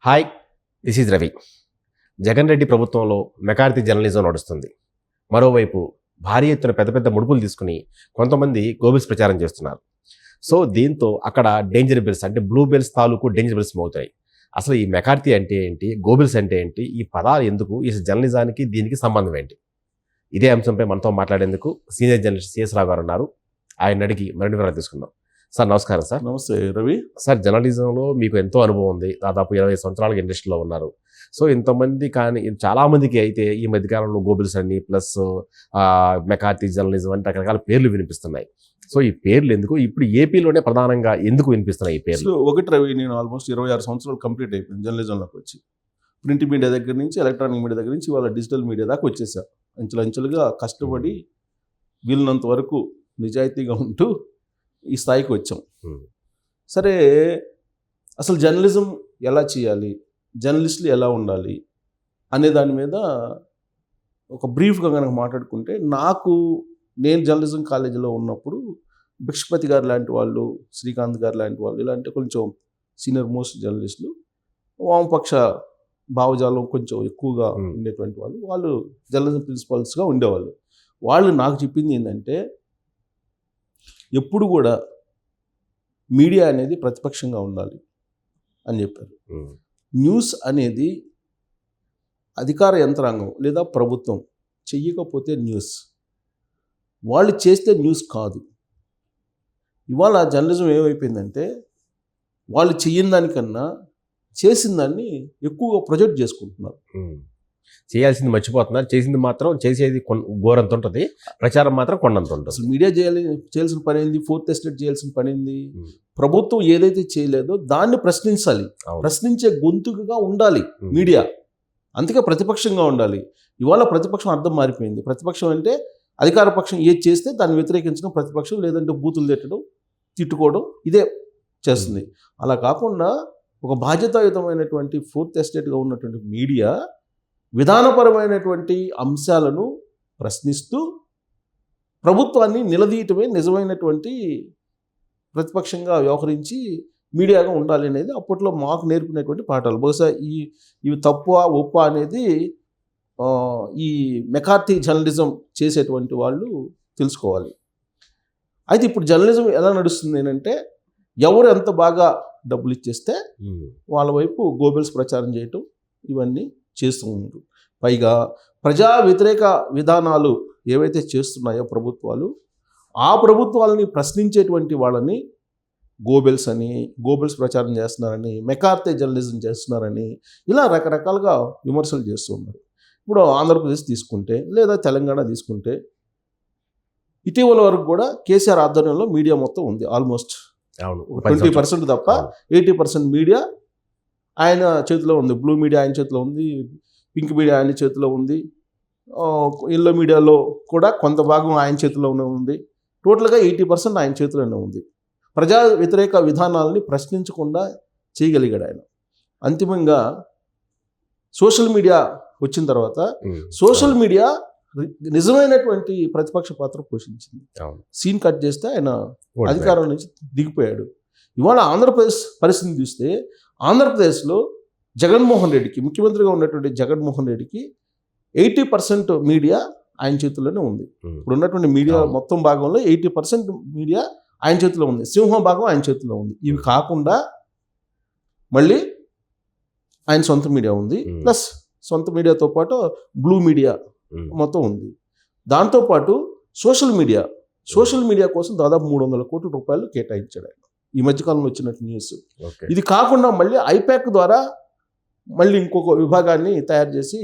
Hi, this is Ravi. Jagan Reddy ప్రభుత్వంలో మెకార్థీ journalism నడుస్తుంది. మరోవైపు భారీ ఎత్తున పెద్ద పెద్ద ముడుపులు తీసుకుని కొంతమంది గోబెల్స్ ప్రచారం చేస్తున్నారు. సో దీంతో అక్కడ డేంజర్ బెల్స్ అంటే బ్లూ బెల్స్ తాలూకు డేంజర్ బెల్స్ మోగుతాయి. అసలు ఈ మెకార్థీ అంటే ఏంటి, గోబెల్స్ అంటే ఏంటి, ఈ పదాలు ఎందుకు, ఈ జర్నలిజానికి దీనికి సంబంధం ఏంటి? ఇదే అంశంపై మనతో మాట్లాడేందుకు సీనియర్ జర్నలిస్ట్ సిఎస్ రావు గారు ఉన్నారు. ఆయన అడిగి మరిన్ని వివరాలు తీసుకుందాం. సార్ నమస్కారం. సార్ నమస్తే రవి. సార్, జర్నలిజంలో మీకు ఎంతో అనుభవం ఉంది. దాదాపు 20 సంవత్సరాలుగా ఇండస్ట్రీలో ఉన్నారు. సో ఇంతమంది కానీ చాలామందికి అయితే ఈ మధ్యకాలంలో గోబెల్స్ అని ప్లస్ మెకార్థీ జర్నలిజం అని రకరకాల పేర్లు వినిపిస్తున్నాయి. సో ఈ పేర్లు ఎందుకు ఇప్పుడు ఏపీలోనే ప్రధానంగా ఎందుకు వినిపిస్తున్నాయి ఈ పేర్లు? ఒకటి రవి, నేను ఆల్మోస్ట్ 26 సంవత్సరాలు కంప్లీట్ అయిపోయింది జర్నలిజంలోకి వచ్చి. ప్రింట్ మీడియా దగ్గర నుంచి ఎలక్ట్రానిక్ మీడియా దగ్గర నుంచి ఇవాళ డిజిటల్ మీడియా దాకా వచ్చేసా. అంచెలంచెలుగా కష్టపడి వీళ్ళనంత వరకు నిజాయితీగా ఉంటూ ఈ స్థాయికి వచ్చాం. సరే, అసలు జర్నలిజం ఎలా చేయాలి, జర్నలిస్టులు ఎలా ఉండాలి అనే దాని మీద ఒక బ్రీఫ్గా కనుక మాట్లాడుకుంటే, నేను జర్నలిజం కాలేజీలో ఉన్నప్పుడు భిక్షపతి గారు లాంటి వాళ్ళు, శ్రీకాంత్ గారు లాంటి వాళ్ళు, ఇలాంటి కొంచెం సీనియర్ మోస్ట్ జర్నలిస్టులు, వామపక్ష భావజాలం కొంచెం ఎక్కువగా ఉండేటువంటి వాళ్ళు జర్నలిజం ప్రిన్సిపల్స్గా ఉండేవాళ్ళు. వాళ్ళు నాకు చెప్పింది ఏంటంటే, ఎప్పుడు కూడా మీడియా అనేది ప్రతిపక్షంగా ఉండాలి అని చెప్పారు. న్యూస్ అనేది అధికార యంత్రాంగం లేదా ప్రభుత్వం చెయ్యకపోతే న్యూస్, వాళ్ళు చేస్తే న్యూస్ కాదు. ఇవాళ జర్నలిజం ఏమైపోయిందంటే, వాళ్ళు చెయ్యని దానికన్నా చేసిన దాన్ని ఎక్కువగా ప్రొజెక్ట్ చేసుకుంటున్నారు. చేయాల్సింది మర్చిపోతున్నారు, చేసింది మాత్రం చేసేది ఘోరంత ఉంటుంది, ప్రచారం మాత్రం కొండంత ఉంటుంది. అసలు మీడియా చేయాల్సిన పని ఏంది, ఫోర్త్ ఎస్టేట్ చేయాల్సిన పని ఏంది? ప్రభుత్వం ఏదైతే చేయలేదో దాన్ని ప్రశ్నించాలి, ప్రశ్నించే గొంతుగా ఉండాలి మీడియా. అందుకే ప్రతిపక్షంగా ఉండాలి. ఇవాళ ప్రతిపక్షం అర్థం మారిపోయింది. ప్రతిపక్షం అంటే అధికార పక్షం ఏది చేస్తే దాన్ని వ్యతిరేకించడం ప్రతిపక్షం, లేదంటే బూతులు తిట్టుకోవడం, ఇదే చేస్తుంది. అలా కాకుండా ఒక బాధ్యతాయుతమైనటువంటి ఫోర్త్ ఎస్టేట్గా ఉన్నటువంటి మీడియా విధానపరమైనటువంటి అంశాలను ప్రశ్నిస్తూ ప్రభుత్వాన్ని నిలదీయటమే నిజమైనటువంటి ప్రతిపక్షంగా వ్యవహరించి మీడియాగా ఉండాలి అనేది అప్పట్లో మాకు నేర్పినటువంటి పాఠాలు. బహుశా ఇవి తప్పు ఒప్ప అనేది ఈ మెకార్థీ జర్నలిజం చేసేటువంటి వాళ్ళు తెలుసుకోవాలి. అయితే ఇప్పుడు జర్నలిజం ఎలా నడుస్తుంది అంటే, ఎవరు ఎంత బాగా డబ్బులు ఇచ్చేస్తే వాళ్ళ వైపు గోబెల్స్ ప్రచారం చేయటం, ఇవన్నీ చేస్తూ ఉంటారు. పైగా ప్రజా వ్యతిరేక విధానాలు ఏవైతే చేస్తున్నాయో ప్రభుత్వాలు, ఆ ప్రభుత్వాలని ప్రశ్నించేటువంటి వాళ్ళని గోబెల్స్ ప్రచారం చేస్తున్నారని, మెకార్థీ జర్నలిజం చేస్తున్నారని, ఇలా రకరకాలుగా విమర్శలు చేస్తూ ఉన్నారు. ఇప్పుడు ఆంధ్రప్రదేశ్ తీసుకుంటే, లేదా తెలంగాణ తీసుకుంటే, ఇటీవల వరకు కూడా కేసీఆర్ ఆధ్వర్యంలో మీడియా మొత్తం ఉంది. ఆల్మోస్ట్ 20% తప్ప 80% మీడియా ఆయన చేతిలో ఉంది. బ్లూ మీడియా ఆయన చేతిలో ఉంది, పింక్ మీడియా ఆయన చేతిలో ఉంది, ఎల్లో మీడియాలో కూడా కొంత భాగం ఆయన చేతిలోనే ఉంది. టోటల్గా 80% ఆయన చేతిలోనే ఉంది. ప్రజా వ్యతిరేక విధానాలని ప్రశ్నించకుండా చేయగలిగాడు ఆయన. అంతిమంగా సోషల్ మీడియా వచ్చిన తర్వాత సోషల్ మీడియా నిజమైనటువంటి ప్రతిపక్ష పాత్ర పోషించింది. సీన్ కట్ చేస్తే ఆయన అధికారం నుంచి దిగిపోయాడు. ఇవాళ ఆంధ్రప్రదేశ్ పరిస్థితిని చూస్తే, ఆంధ్రప్రదేశ్లో జగన్మోహన్ రెడ్డికి, ముఖ్యమంత్రిగా ఉన్నటువంటి జగన్మోహన్ రెడ్డికి 80% మీడియా ఆయన చేతుల్లోనే ఉంది. ఇప్పుడు ఉన్నటువంటి మీడియా మొత్తం భాగంలో 80% మీడియా ఆయన చేతిలో ఉంది. సింహం భాగం ఆయన చేతిలో ఉంది. ఇవి కాకుండా మళ్ళీ ఆయన సొంత మీడియా ఉంది, ప్లస్ సొంత మీడియాతో పాటు బ్లూ మీడియా మొత్తం ఉంది. దాంతోపాటు సోషల్ మీడియా కోసం దాదాపు 300 కోట్ల రూపాయలు కేటాయించాడు ఆయన ఈ మధ్యకాలంలో వచ్చినట్టు న్యూస్. ఇది కాకుండా మళ్ళీ ఐపాక్ ద్వారా మళ్ళీ ఇంకొక విభాగాన్ని తయారు చేసి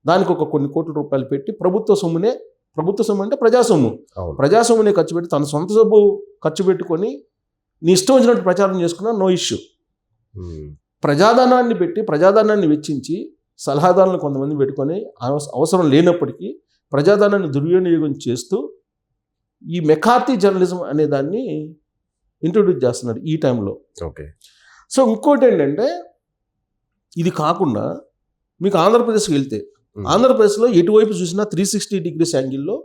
దానికి కొన్ని కోట్ల రూపాయలు పెట్టి ప్రభుత్వ సొమ్ము అంటే ప్రజాసొమ్మునే ఖర్చు పెట్టి, తన సొంత సొమ్ము ఖర్చు పెట్టుకొని నీ ఇష్టం వచ్చినట్టు ప్రచారం చేసుకున్నా నో ఇష్యూ. ప్రజాధనాన్ని వెచ్చించి సలహాదారులను కొంతమంది పెట్టుకొని అవసరం లేనప్పటికీ ప్రజాధనాన్ని దుర్వినియోగం చేస్తూ ఈ మెకార్థీ జర్నలిజం అనే దాన్ని ఇంట్రొడ్యూస్ చేస్తున్నాడు ఈ టైంలో. సో ఇంకోటి ఏంటంటే, ఇది కాకుండా మీకు ఆంధ్రప్రదేశ్కి వెళ్తే, ఆంధ్రప్రదేశ్లో ఎటువైపు చూసినా 360 degrees యాంగిల్లో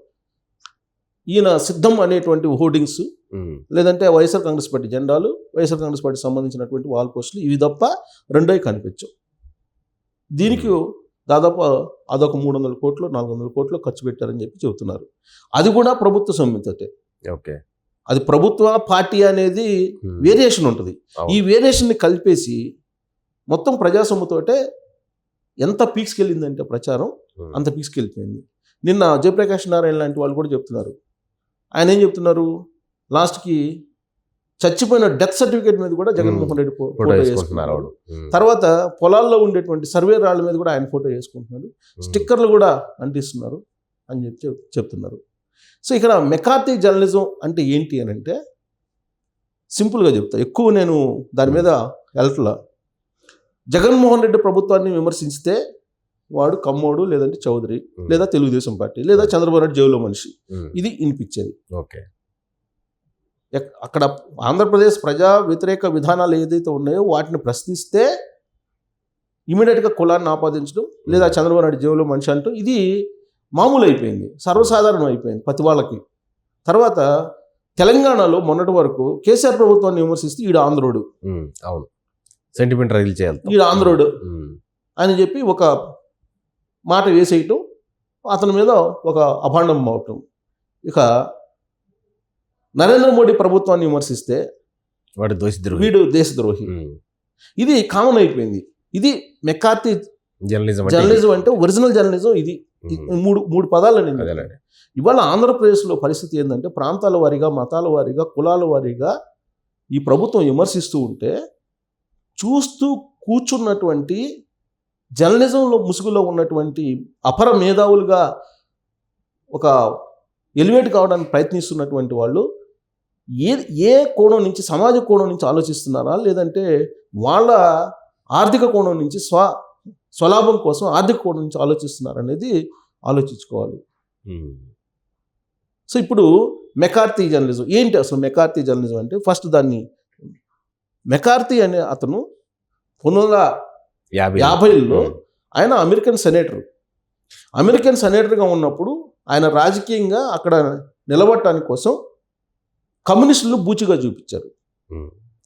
ఈయన సిద్ధం అనేటువంటి హోర్డింగ్స్, లేదంటే వైఎస్ఆర్ కాంగ్రెస్ పార్టీ జెండాలు, వైఎస్ఆర్ కాంగ్రెస్ పార్టీ సంబంధించినటువంటి వాల్ పోస్టులు, ఇవి తప్ప రెండోవి కనిపించవు. దీనికి దాదాపు అదొక 300 కోట్లు 400 కోట్లు ఖర్చు పెట్టారని చెప్పి చెబుతున్నారు. అది కూడా ప్రభుత్వ సొమ్ముతోటే. ఓకే. అది ప్రభుత్వ పార్టీ అనేది వేరియేషన్ ఉంటుంది. ఈ వేరియేషన్ని కలిపేసి మొత్తం ప్రజా సొమ్ముతోటే ఎంత పీక్స్కి వెళ్ళిందంటే ప్రచారం అంత పీక్స్కి వెళ్ళిపోయింది. నిన్న జయప్రకాష్ నారాయణ లాంటి వాళ్ళు కూడా చెప్తున్నారు. ఆయన ఏం చెప్తున్నారు, లాస్ట్కి చచ్చిపోయిన డెత్ సర్టిఫికేట్ మీద కూడా జగన్మోహన్ రెడ్డి ఫోటో వేసుకుంటున్నారు. తర్వాత పొలాల్లో ఉండేటువంటి సర్వే రాళ్ళ మీద కూడా ఆయన ఫోటో వేసుకుంటున్నారు. స్టిక్కర్లు కూడా అంటిస్తున్నారు అని చెప్పి చెప్తున్నారు. సో ఇక్కడ మెకార్తీ జర్నలిజం అంటే ఏంటి అని అంటే సింపుల్గా చెప్తా, ఎక్కువ నేను దాని మీద వెళ్ళట్లా. జగన్మోహన్ రెడ్డి ప్రభుత్వాన్ని విమర్శించితే వాడు కమ్మోడు, లేదంటే చౌదరి, లేదా తెలుగుదేశం పార్టీ, లేదా చంద్రబాబు నాయుడు జైల్లో మనిషి, ఇది వినిపించేది. ఓకే. అక్కడ ఆంధ్రప్రదేశ్ ప్రజా వ్యతిరేక విధానాలు ఏదైతే ఉన్నాయో వాటిని ప్రశ్నిస్తే ఇమీడియట్గా కులాన్ని ఆపాదించడం, లేదా చంద్రబాబు నాయుడు జైల్లో మనిషి అంటూ ఇది మామూలు అయిపోయింది, సర్వసాధారణం అయిపోయింది ప్రతి వాళ్ళకి. తర్వాత తెలంగాణలో మొన్నటి వరకు కేసీఆర్ ప్రభుత్వాన్ని విమర్శిస్తే ఈడు ఆంధ్రోడు, అవును, సెంటిమెంట్ రైల్ చేయాలి, ఈడు ఆంధ్రోడు అని చెప్పి ఒక మాట వేసేయటం, అతని మీద ఒక అభాండం అవటం. ఇక నరేంద్ర మోడీ ప్రభుత్వాన్ని విమర్శిస్తే వీడు దేశద్రోహి, ఇది కామన్ అయిపోయింది. ఇది మెకార్తీ జర్నలిజం అంటే ఒరిజినల్ జర్నలిజం. ఇది మూడు పదాలని. ఇవాళ ఆంధ్రప్రదేశ్లో పరిస్థితి ఏంటంటే ప్రాంతాల వారీగా, మతాల వారీగా, కులాల వారీగా ఈ ప్రభుత్వం విమర్శిస్తూ ఉంటే చూస్తూ కూర్చున్నటువంటి జర్నలిజంలో ముసుగులో ఉన్నటువంటి అపర మేధావులుగా ఒక ఎలివేట్ కావడానికి ప్రయత్నిస్తున్నటువంటి వాళ్ళు ఏ కోణం నుంచి, సమాజ కోణం నుంచి ఆలోచిస్తున్నారా, లేదంటే వాళ్ళ ఆర్థిక కోణం నుంచి స్వలాభం కోసం ఆర్థిక కోణం నుంచి ఆలోచిస్తున్నారా అనేది ఆలోచించుకోవాలి. సో ఇప్పుడు మెకార్తీ జర్నలిజం ఏంటి అసలు? మెకార్తీ జర్నలిజం అంటే ఫస్ట్ దాన్ని మెకార్తీ అనే అతను 1950లో ఆయన అమెరికన్ సెనేటర్గా ఉన్నప్పుడు ఆయన రాజకీయంగా అక్కడ నిలబడటానికి కోసం కమ్యూనిస్టులు బూచిగా చూపించారు.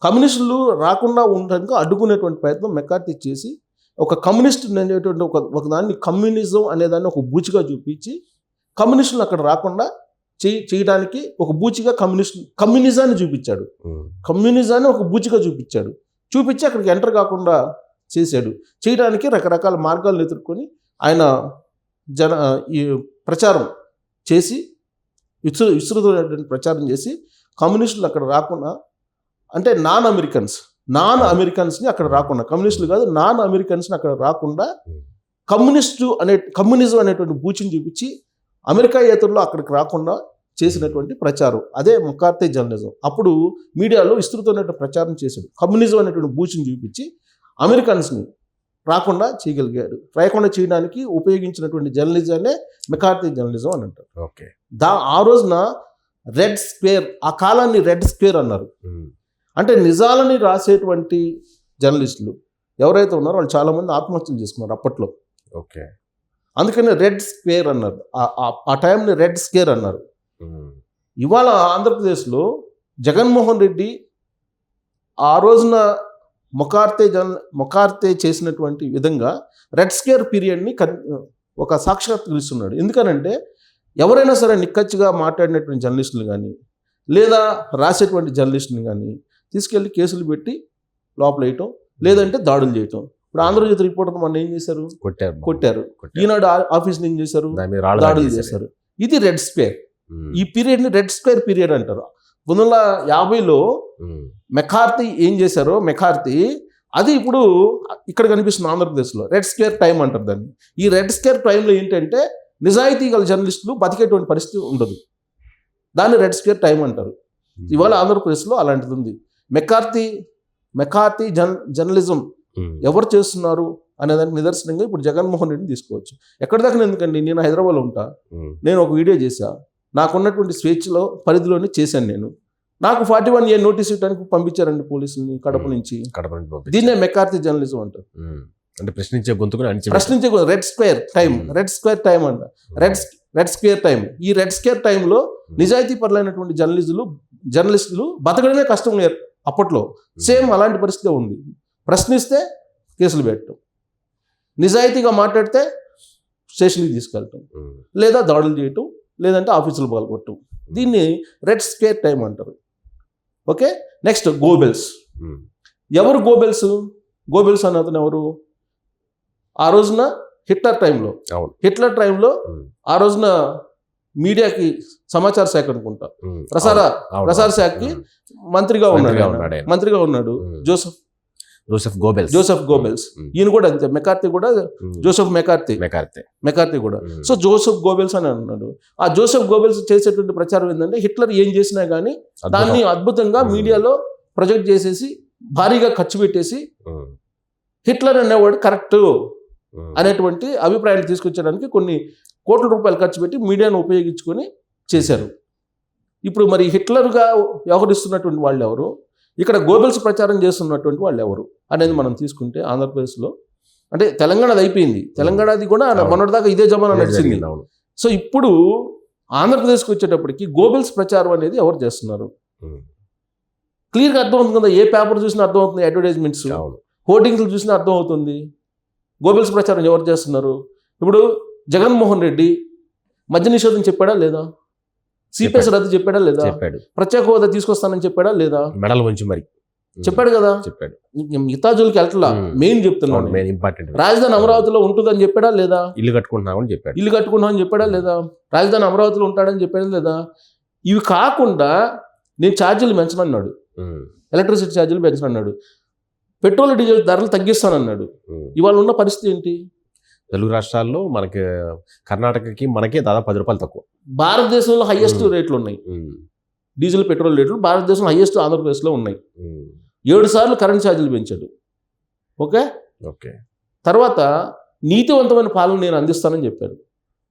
కమ్యూనిస్టులు రాకుండా ఉండడానికి అడ్డుకునేటువంటి ప్రయత్నం మెకార్తీ చేసి ఒక కమ్యూనిస్ట్ అనేటువంటి ఒక దాన్ని, కమ్యూనిజం అనేదాన్ని ఒక బూచిగా చూపించి కమ్యూనిస్టులు అక్కడ రాకుండా చేయడానికి ఒక బూచిగా కమ్యూనిజాన్ని చూపించాడు. కమ్యూనిజాన్ని ఒక బూచిగా చూపించి అక్కడికి ఎంటర్ కాకుండా చేశాడు. చేయడానికి రకరకాల మార్గాలను ఎదుర్కొని ఆయన ఈ ప్రచారం చేసి విస్తృతమైనటువంటి ప్రచారం చేసి కమ్యూనిస్టులు అక్కడ రాకుండా, అంటే నాన్ అమెరికన్స్ని అక్కడ రాకుండా, కమ్యూనిస్టులు కాదు నాన్ అమెరికన్స్ని అక్కడ రాకుండా కమ్యూనిజం అనేటువంటి బూచిని చూపించి అమెరికా ఏతరులో అక్కడికి రాకుండా చేసినటువంటి ప్రచారం, అదే మెకార్తీ జర్నలిజం. అప్పుడు మీడియాలో విస్తృతమైనటువంటి ప్రచారం చేశాడు. కమ్యూనిజం అనేటువంటి బూచిని చూపించి అమెరికన్స్ని రాకుండా చేయడానికి ఉపయోగించినటువంటి జర్నలిజాన్ని మెకార్తీ జర్నలిజం అని అంటారు. ఓకే. ఆ రోజున రెడ్ స్క్వేర్, ఆ కాలాన్ని రెడ్ స్క్వేర్ అన్నారు. అంటే నిజాలని రాసేటువంటి జర్నలిస్టులు ఎవరైతే ఉన్నారో వాళ్ళు చాలామంది ఆత్మహత్యలు చేసుకున్నారు అప్పట్లో. ఓకే. అందుకని రెడ్ స్క్వేర్ అన్నారు, ఆ టైంని రెడ్ స్క్వేర్ అన్నారు. ఇవాళ ఆంధ్రప్రదేశ్లో జగన్మోహన్ రెడ్డి ఆ రోజున మొకార్తే చేసినటువంటి విధంగా రెడ్ స్క్వేర్ పీరియడ్ని ఒక సాక్షాత్కరిస్తున్నాడు. ఎందుకనంటే ఎవరైనా సరే నిక్కచ్చిగా మాట్లాడినటువంటి జర్నలిస్టులు కానీ, లేదా రాసేటువంటి జర్నలిస్టుని కానీ తీసుకెళ్ళి కేసులు పెట్టి లోపల వేయటం, లేదంటే దాడులు చేయటం. ఇప్పుడు ఆంధ్రజ్యోతి రిపోర్టర్ మొన్న ఏం చేశారు? కొట్టారు. ఈనాడు ఆఫీస్ని ఏం చేశారు? దాడులు చేశారు. ఇది రెడ్ స్క్వేర్. ఈ పీరియడ్ని రెడ్ స్క్వేర్ పీరియడ్ అంటారు. 1950లో మెకార్తీ ఏం చేశారో, అది ఇప్పుడు ఇక్కడ కనిపిస్తుంది ఆంధ్రప్రదేశ్లో రెడ్ స్క్వేర్ టైం అంటారు దాన్ని. ఈ రెడ్ స్క్వేర్ టైంలో ఏంటంటే నిజాయితీ గల జర్నలిస్టులు బతికేటువంటి పరిస్థితి ఉండదు. దాన్ని రెడ్ స్క్వేర్ టైం అంటారు. ఇవాళ ఆంధ్రప్రదేశ్లో అలాంటిది ఉంది. మెకార్తీ జర్నలిజం ఎవరు చేస్తున్నారు అనేదానికి నిదర్శనంగా ఇప్పుడు జగన్మోహన్ రెడ్డిని తీసుకోవచ్చు. ఎక్కడి దాకా ఎందుకండి, నేను హైదరాబాద్లో ఉంటా, నేను ఒక వీడియో చేశా, నాకున్నటువంటి స్వేచ్ఛలో పరిధిలోనే చేశాను నేను. నాకు 41A నోటీస్ ఇవ్వడానికి పంపించారండి పోలీసుల్ని కడప నుంచి. దీన్నే మెకార్తీ జర్నలిజం అంటారు. అంటే ప్రశ్నించే రెడ్ స్క్వేర్ టైం అంట. Red square time. ఈ రెడ్ స్క్వేర్ టైంలో నిజాయితీ పరులైనటువంటి జర్నలిస్టులు బతకడమే కష్టం లేదు అప్పట్లో. సేమ్ అలాంటి పరిస్థితి ఉంది. ప్రశ్నిస్తే కేసులు పెట్టడం. నిజాయితీగా మాట్లాడితే స్టేషన్కి తీసుకెళ్ళటం, లేదా దాడులు చేయటం, లేదంటే ఆఫీసులు పాల్గొట్టడం. దీన్ని రెడ్ స్కేర్ టైం అంటారు. Okay, next Goebbels. ఎవరు గోబెల్స్? గోబెల్స్ అన్న అతను ఎవరు? ఆ రోజున హిట్లర్ టైంలో ఆ రోజున మీడియాకి సమాచార శాఖ అనుకుంటా, ప్రసార శాఖకి మంత్రిగా ఉన్నాడు జోసెఫ్ గోబెల్స్. ఈయన కూడా అంతే, మెకార్తీ కూడా జోసెఫ్ మెకార్తీ కూడా. సో జోసెఫ్ గోబెల్స్ అని అన్నాడు. ఆ జోసెఫ్ గోబెల్స్ చేసేటువంటి ప్రచారం ఏంటంటే హిట్లర్ ఏం చేసినా కానీ దాన్ని అద్భుతంగా మీడియాలో ప్రొజెక్ట్ చేసేసి భారీగా ఖర్చు పెట్టేసి హిట్లర్ అనేవాడు కరెక్ట్ అనేటువంటి అభిప్రాయాన్ని తీసుకొచ్చడానికి కొన్ని కోట్ల రూపాయలు ఖర్చు పెట్టి మీడియాను ఉపయోగించుకొని చేశారు. ఇప్పుడు మరి హిట్లర్గా వ్యవహరిస్తున్నటువంటి వాళ్ళు ఎవరు, ఇక్కడ గోబెల్స్ ప్రచారం చేస్తున్నటువంటి వాళ్ళు ఎవరు అనేది మనం తీసుకుంటే ఆంధ్రప్రదేశ్లో, అంటే తెలంగాణది అయిపోయింది, తెలంగాణది కూడా మొన్నటిదాకా ఇదే జమానా నడిచింది. సో ఇప్పుడు ఆంధ్రప్రదేశ్కి వచ్చేటప్పటికి గోబెల్స్ ప్రచారం అనేది ఎవరు చేస్తున్నారు? క్లియర్గా అర్థమవుతుంది కదా, ఏ పేపర్ చూసినా అర్థమవుతుంది, అడ్వర్టైజ్మెంట్స్ హోర్డింగ్స్ చూసినా అర్థమవుతుంది గోబెల్స్ ప్రచారం ఎవరు చేస్తున్నారు. ఇప్పుడు జగన్మోహన్ రెడ్డి మద్య నిషేధం చెప్పాడా లేదా? సిపిఎస్ రద్దు చెప్పాడా లేదా? ప్రత్యేక హోదా తీసుకొస్తానని చెప్పాడా లేదా? మెడల్ వంచి మరి చెప్పాడు కదా. మిగతా జోలికి వెళ్ళట్లా, మెయిన్ చెప్తున్నాను. రాజధాని అమరావతిలో ఉంటుందని చెప్పాడా లేదా? ఇల్లు కట్టుకుంటున్నామని చెప్పాడా లేదా? రాజధాని అమరావతిలో ఉంటాడని చెప్పాడా లేదా? ఇవి కాకుండా నేను ఛార్జీలు పెంచనన్నాడు, ఎలక్ట్రిసిటీ ఛార్జీలు పెంచనన్నాడు, పెట్రోల్ డీజిల్ ధరలు తగ్గిస్తానన్నాడు. ఇవాళ ఉన్న పరిస్థితి ఏంటి? తెలుగు రాష్ట్రాల్లో మనకి కర్ణాటకకి మనకే దాదాపు 10 రూపాయలు తక్కువ. భారతదేశంలో హైయెస్ట్ రేట్లు ఉన్నాయి డీజిల్ పెట్రోల్ రేట్లు, భారతదేశంలో హైయెస్ట్ ఆంధ్రప్రదేశ్లో ఉన్నాయి. 7 సార్లు కరెంట్ ఛార్జీలు పెంచాడు. ఓకే, తర్వాత నీతివంతమైన పాలన నేను అందిస్తానని చెప్పాడు,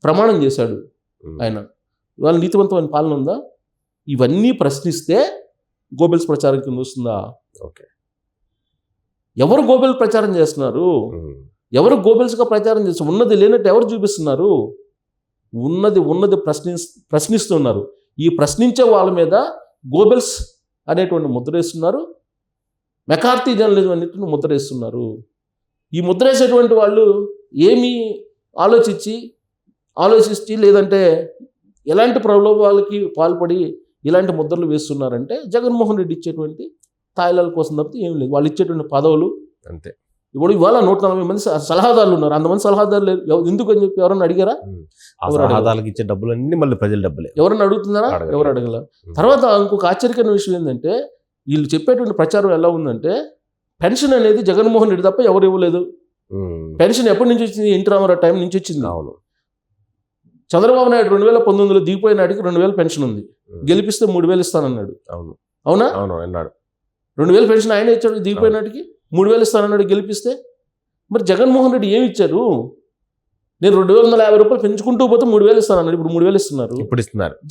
ప్రమాణం చేశాడు ఆయన. ఇవాళ నీతివంతమైన పాలన ఉందా? ఇవన్నీ ప్రశ్నిస్తే గోబెల్స్ ప్రచారం కింద వస్తుందా? ఎవరు గోబెల్ ప్రచారం చేస్తున్నారు? ఎవరు గోబెల్స్గా ప్రచారం చేస్తున్నారు? ఉన్నది లేనట్టు ఎవరు చూపిస్తున్నారు? ఉన్నది ప్రశ్నిస్తున్నారు. ఈ ప్రశ్నించే వాళ్ళ మీద గోబెల్స్ అనేటువంటి ముద్ర వేస్తున్నారు, మెకార్తీ జర్నలిజం అనేటువంటి ముద్ర వేస్తున్నారు. ఈ ముద్ర వేసేటువంటి వాళ్ళు ఏమి ఆలోచించి లేదంటే ఎలాంటి ప్రలోభాలకి పాల్పడి ఇలాంటి ముద్రలు వేస్తున్నారంటే జగన్మోహన్ రెడ్డి ఇచ్చేటువంటి తాయిలాల కోసం తప్పితే ఏం లేదు. వాళ్ళు ఇచ్చేటువంటి పదవులు అంతే. ఇప్పుడు ఇవాళ 140 మంది సలహాదారులు ఉన్నారు, అంతమంది సలహాదారులు లేరు. ఎందుకు అని చెప్పి ఎవరన్నా అడిగారా? సలహాదారులకు ఇచ్చే డబ్బులన్నీ మళ్ళీ ప్రజల డబ్బులే. ఎవరన్నా అడుగుతున్నారా? ఎవరు అడగల. తర్వాత ఇంకొక ఆశ్చర్యకరమైన విషయం ఏంటంటే వీళ్ళు చెప్పేటువంటి ప్రచారం ఎలా ఉందంటే పెన్షన్ అనేది జగన్మోహన్ రెడ్డి తప్ప ఎవరు ఇవ్వలేదు. పెన్షన్ ఎప్పటి నుంచి వచ్చింది? ఎన్టీ రామారావు టైం నుంచి వచ్చింది. అవును. చంద్రబాబు నాయుడు 2019లో దిగిపోయిన నాటికి 2000 పెన్షన్ ఉంది, గెలిపిస్తే 3000 ఇస్తానన్నాడు. అవునా? అన్నాడు. 2000 పెన్షన్ ఆయన ఇచ్చాడు, దిగిపోయిన నాటికి 3000 ఇస్తానన్నాడు గెలిపిస్తే. మరి జగన్మోహన్ రెడ్డి ఏమి ఇచ్చారు? నేను 250 రూపాయలు పెంచుకుంటూ పోతే 3000 ఇస్తానన్నాడు, ఇప్పుడు 3000 ఇస్తున్నారు.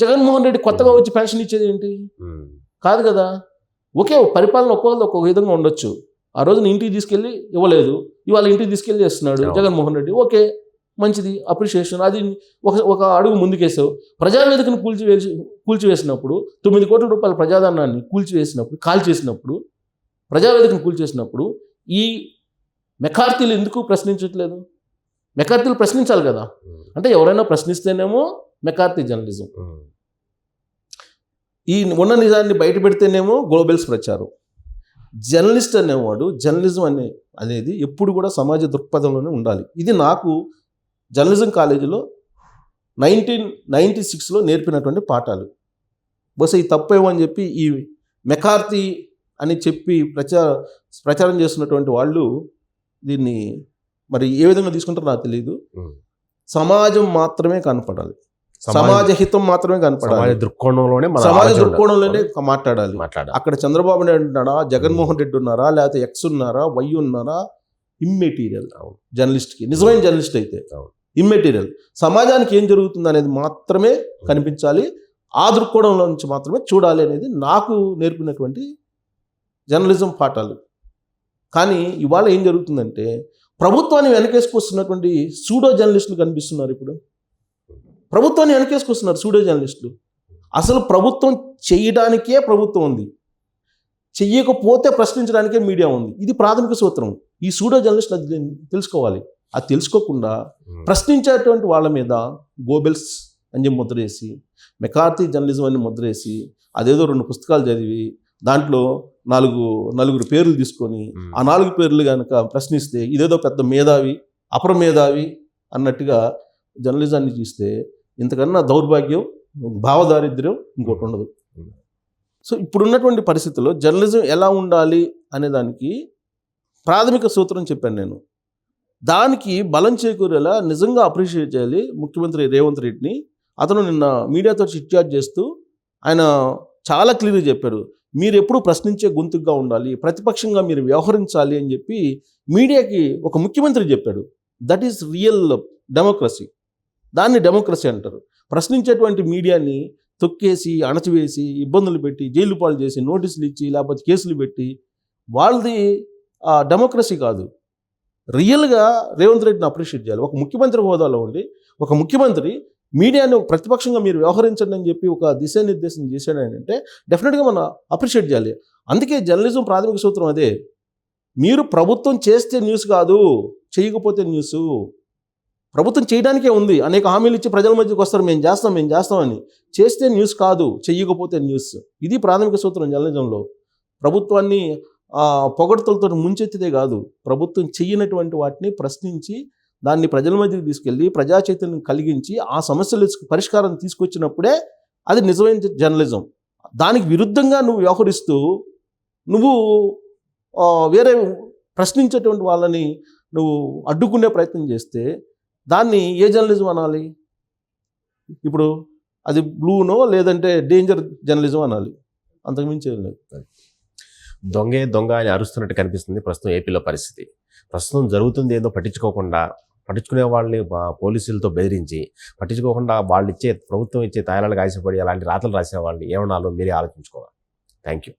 జగన్మోహన్ రెడ్డి కొత్తగా వచ్చి పెన్షన్ ఇచ్చేది ఏంటి? కాదు కదా. ఒకే పరిపాలన ఒక్కొక్కరు ఒక్కొక్క విధంగా ఉండొచ్చు. ఆ రోజున ఇంటికి తీసుకెళ్ళి ఇవ్వలేదు, ఇవాళ ఇంటికి తీసుకెళ్ళి ఇస్తున్నాడు జగన్మోహన్ రెడ్డి. ఓకే, మంచిది, అప్రిషియేషన్. అది ఒక అడుగు ముందుకేసావు. ప్రజావేదికను కూల్చివేసినప్పుడు 9 కోట్ల రూపాయల ప్రజాధనాన్ని కాల్చేసినప్పుడు ప్రజావేదికను కూల్చేసినప్పుడు ఈ మెకార్తీలు ఎందుకు ప్రశ్నించట్లేదు? మెకార్తీలు ప్రశ్నించాలి కదా. అంటే ఎవరైనా ప్రశ్నిస్తేనేమో మెకార్తీ జర్నలిజం, ఈ ఉన్న నిజాన్ని బయట పెడితేనేమో గోబెల్స్ ప్రచారం. జర్నలిస్ట్ అనేవాడు జర్నలిజం అనేది ఎప్పుడు కూడా సమాజ దృక్పథంలోనే ఉండాలి. ఇది నాకు జర్నలిజం కాలేజీలో 1996లో నేర్పినటువంటి పాఠాలు. బహుశా ఈ తప్పేమో అని చెప్పి ఈ మెకార్తీ అని చెప్పి ప్రచారం చేస్తున్నటువంటి వాళ్ళు దీన్ని మరి ఏ విధంగా తీసుకుంటారో నాకు తెలియదు. సమాజం మాత్రమే కనపడాలి, సమాజ హితం మాత్రమే కనపడాలి, సమాజ దృక్కోణంలోనే మాట్లాడాలి. అక్కడ చంద్రబాబు నాయుడు ఉన్నాడా, జగన్మోహన్ రెడ్డి ఉన్నారా, లేకపోతే ఎక్స్ ఉన్నారా, వై ఉన్నారా, ఇమ్మెటీరియల్ జర్నలిస్ట్కి. నిజమైన జర్నలిస్ట్ అయితే ఇమ్మెటీరియల్. సమాజానికి ఏం జరుగుతుంది అనేది మాత్రమే కనిపించాలి, ఆ దృక్కోణంలో నుంచి మాత్రమే చూడాలి అనేది నాకు నేర్పినటువంటి జర్నలిజం పాఠాలు. కానీ ఇవాళ ఏం జరుగుతుందంటే ప్రభుత్వాన్ని వెనకేసుకొస్తున్నటువంటి సూడో జర్నలిస్టులు కనిపిస్తున్నారు. ఇప్పుడు ప్రభుత్వాన్ని వెనకేసుకొస్తున్నారు సూడో జర్నలిస్టులు. అసలు ప్రభుత్వం చేయడానికే ప్రభుత్వం ఉంది, చెయ్యకపోతే ప్రశ్నించడానికే మీడియా ఉంది. ఇది ప్రాథమిక సూత్రం. ఈ సూడో జర్నలిస్టులు తెలుసుకోవాలి. అది తెలుసుకోకుండా ప్రశ్నించేటువంటి వాళ్ళ మీద గోబెల్స్ అని చెప్పి ముద్రేసి, మెకార్థీ జర్నలిజం అని ముద్రేసి, అదేదో 2 పుస్తకాలు చదివి దాంట్లో నలుగురు పేర్లు తీసుకొని ఆ 4 పేర్లు కనుక ప్రశ్నిస్తే ఇదేదో పెద్ద మేధావి, అపరమేధావి అన్నట్టుగా జర్నలిజాన్ని చూస్తే ఇంతకన్నా దౌర్భాగ్యం, భావదారిద్ర్యం ఇంకోటి ఉండదు. సో ఇప్పుడున్నటువంటి పరిస్థితుల్లో జర్నలిజం ఎలా ఉండాలి అనే దానికి ప్రాథమిక సూత్రం చెప్పాను నేను. దానికి బలం చేకూరేలా నిజంగా అప్రిషియేట్ చేయాలి ముఖ్యమంత్రి రేవంత్ రెడ్డిని. అతను నిన్న మీడియాతో చిట్చాట్ చేస్తూ ఆయన చాలా క్లియర్గా చెప్పారు, మీరు ఎప్పుడు ప్రశ్నించే గొంతుగా ఉండాలి, ప్రతిపక్షంగా మీరు వ్యవహరించాలి అని చెప్పి మీడియాకి ఒక ముఖ్యమంత్రి చెప్పాడు. That is real democracy. దాన్ని డెమోక్రసీ అంటారు. ప్రశ్నించేటువంటి మీడియాని తొక్కేసి, అణచివేసి, ఇబ్బందులు పెట్టి, జైలు పాలు చేసి, నోటీసులు ఇచ్చి, లేకపోతే కేసులు పెట్టి, వాళ్ళది డెమోక్రసీ కాదు. రియల్గా రేవంత్ రెడ్డిని అప్రిషియేట్ చేయాలి. ఒక ముఖ్యమంత్రి హోదాలో ఉండి ఒక ముఖ్యమంత్రి మీడియాని ప్రతిపక్షంగా మీరు వ్యవహరించండి అని చెప్పి ఒక దిశానిర్దేశం చేశాడు అంటే డెఫినెట్గా మనం అప్రిషియేట్ చేయాలి. అందుకే జర్నలిజం ప్రాథమిక సూత్రం అదే. మీరు ప్రభుత్వం చేస్తే న్యూస్ కాదు, చేయకపోతే న్యూస్. ప్రభుత్వం చేయడానికే ఉంది, అనేక హామీలు ఇచ్చి ప్రజల మధ్యకి వస్తారు, మేము చేస్తామని. చేస్తే న్యూస్ కాదు, చెయ్యకపోతే న్యూస్. ఇది ప్రాథమిక సూత్రం జర్నలిజంలో. ప్రభుత్వాన్ని పొగడ్తలతో ముంచెత్తితే కాదు, ప్రభుత్వం చెయ్యనటువంటి వాటిని ప్రశ్నించి దాన్ని ప్రజల మధ్యకి తీసుకెళ్ళి ప్రజా చైతన్యం కలిగించి ఆ సమస్యలకు పరిష్కారం తీసుకొచ్చినప్పుడే అది నిజమైన జర్నలిజం. దానికి విరుద్ధంగా నువ్వు వ్యవహరిస్తూ నువ్వు వేరే ప్రశ్నించేటువంటి వాళ్ళని నువ్వు అడ్డుకునే ప్రయత్నం చేస్తే దాన్ని ఏ జర్నలిజం అనాలి? ఇప్పుడు అది బ్లూనో లేదంటే డేంజర్ జర్నలిజం అనాలి, అంతకుమించి ఏం లేదు. దొంగే దొంగ అని అరుస్తున్నట్టు కనిపిస్తుంది ప్రస్తుతం ఏపీలో పరిస్థితి. ప్రస్తుతం జరుగుతుంది ఏదో పట్టించుకునే వాళ్ళని పోలీసులతో బెదిరించి, పట్టించుకోకుండా ప్రభుత్వం ఇచ్చే తాయిలాలకు ఆశపడి అలాంటి రాతలు రాసే వాళ్ళని ఏమనాలో మీరే ఆలోచించుకోవాలి. Thank you.